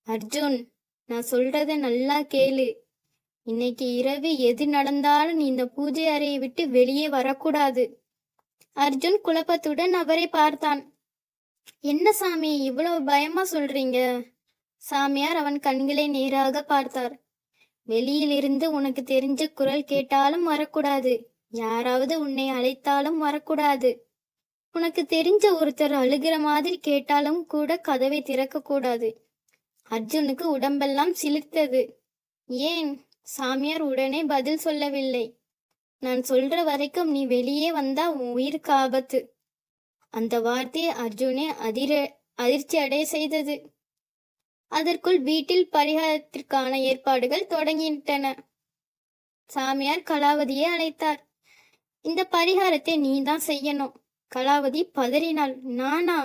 அர்ஜுன், நான் சொல்றத நல்லா கேளு. இன்னைக்கு இரவு எது நடந்தாலும் நீ இந்த பூஜை அறையை விட்டு வெளியே வரக்கூடாது. அர்ஜுன் குழப்பத்துடன் அவரை பார்த்தான். என்ன சாமி, இவ்வளவு பயமா சொல்றீங்க? சாமியார் அவன் கண்களை நேராக பார்த்தார். வெளியிலிருந்து உனக்கு தெரிஞ்ச குரல் கேட்டாலும் வரக்கூடாது. யாராவது உன்னை அழைத்தாலும் வரக்கூடாது. உனக்கு தெரிஞ்ச ஒருத்தர் அழுகிற மாதிரி கேட்டாலும் கூட கதவை திறக்க கூடாது. அர்ஜுனுக்கு உடம்பெல்லாம் சிலிர்த்தது. ஏன்? சாமியார் உடனே பதில் சொல்லவில்லை. நான் சொல்ற வரைக்கும் நீ வெளியே வந்தா உன் உயிருக்கு ஆபத்து. அந்த வார்த்தை அர்ஜுனை அதிர்ச்சி அடைய செய்தது. அதற்குள் வீட்டில் பரிகாரத்திற்கான ஏற்பாடுகள் தொடங்கிவிட்டன. சாமியார் கலாவதியை அழைத்தார். இந்த பரிகாரத்தை நீ தான் செய்யணும். கலாவதி பதறினாள். நானா?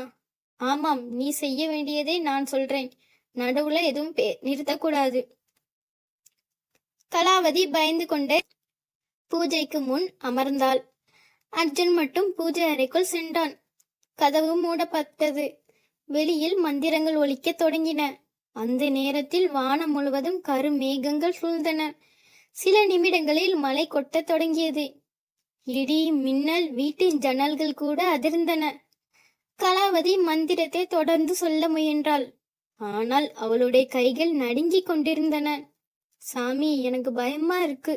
ஆமாம், நீ செய்ய வேண்டியதை நான் சொல்றேன். நடுவுல எதுவும் நிறுத்தக்கூடாது. கலாவதி பயந்து கொண்டே பூஜைக்கு முன் அமர்ந்தாள். அர்ஜுன் மட்டும் பூஜை அறைக்குள் சென்றான். கதவு மூடப்பட்டது. வெளியில் மந்திரங்கள் ஒலிக்க தொடங்கின. அந்த நேரத்தில் வானம் முழுவதும் கருமேகங்கள் சூழ்ந்தன. சில நிமிடங்களில் மழை கொட்டத் தொடங்கியது. இடி மின்னல், வீட்டின் ஜன்னல்கள் கூட அதிர்ந்தன. கலாவதி மந்திரத்தை தொடர்ந்து சொல்ல முயன்றாள். ஆனால் அவளுடைய கைகள் நடுங்கிக் கொண்டிருந்தன. சாமி, எனக்கு பயமா இருக்கு.